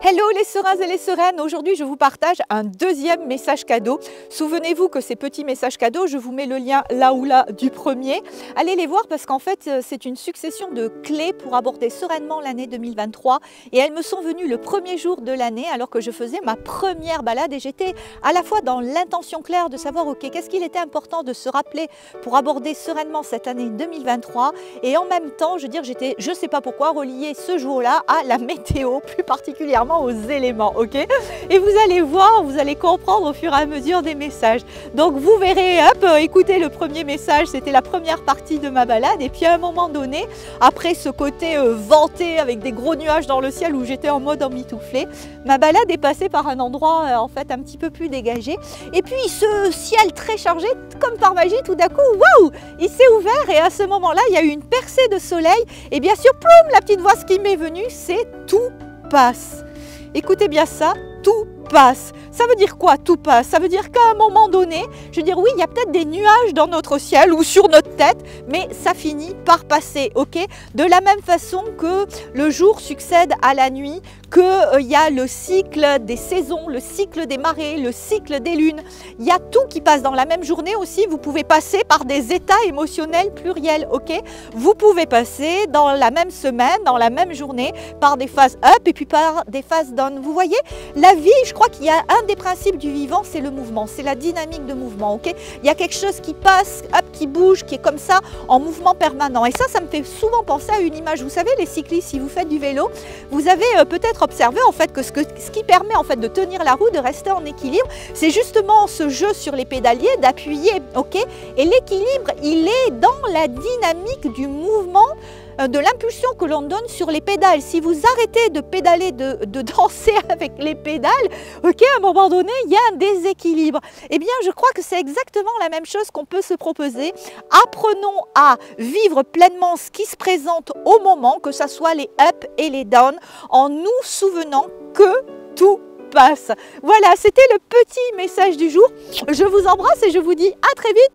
Hello les sereins et les sereines, aujourd'hui je vous partage un deuxième message cadeau. Souvenez-vous que ces petits messages cadeaux, je vous mets le lien là ou là du premier. Allez les voir parce qu'en fait c'est une succession de clés pour aborder sereinement l'année 2023 et elles me sont venues le premier jour de l'année alors que je faisais ma première balade et j'étais à la fois dans l'intention claire de savoir ok qu'est-ce qu'il était important de se rappeler pour aborder sereinement cette année 2023 et en même temps j'étais, je sais pas pourquoi, reliée ce jour-là à la météo, plus particulièrement aux éléments, ok? Et vous allez voir, vous allez comprendre au fur et à mesure des messages. Donc vous verrez, hop, écoutez le premier message, c'était la première partie de ma balade et puis à un moment donné, après ce côté venté avec des gros nuages dans le ciel où j'étais en mode emmitouflé, ma balade est passée par un endroit en fait un petit peu plus dégagé et puis ce ciel très chargé, comme par magie, tout d'un coup, waouh, il s'est ouvert et à ce moment-là, il y a eu une percée de soleil et bien sûr, ploum, la petite voix ce qui m'est venue, c'est tout passe. Écoutez bien ça, tout passe. Ça veut dire quoi, tout passe? Ça veut dire qu'à un moment donné, je veux dire, oui, il y a peut-être des nuages dans notre ciel ou sur notre tête, mais ça finit par passer, ok? De la même façon que le jour succède à la nuit, qu'il y a le cycle des saisons, le cycle des marées, le cycle des lunes. Il y a tout qui passe dans la même journée aussi. Vous pouvez passer par des états émotionnels pluriels, ok? Vous pouvez passer dans la même semaine, dans la même journée, par des phases up et puis par des phases down. Vous voyez, la vie, je crois qu'il y a un des principes du vivant, c'est le mouvement, c'est la dynamique de mouvement, ok? Il y a quelque chose qui passe, hop, qui bouge, qui est comme ça, en mouvement permanent. Et ça me fait souvent penser à une image. Vous savez, les cyclistes, si vous faites du vélo, vous avez peut-être observé en fait que ce qui permet en fait de tenir la roue, de rester en équilibre, c'est justement ce jeu sur les pédaliers, d'appuyer, ok? Et l'équilibre, il est dans la dynamique du mouvement, de l'impulsion que l'on donne sur les pédales. Si vous arrêtez de pédaler, de danser avec les pédales, ok, à un moment donné, il y a un déséquilibre. Eh bien, je crois que c'est exactement la même chose qu'on peut se proposer. Apprenons à vivre pleinement ce qui se présente au moment, que ce soit les up et les down, en nous souvenant que tout passe. Voilà, c'était le petit message du jour. Je vous embrasse et je vous dis à très vite.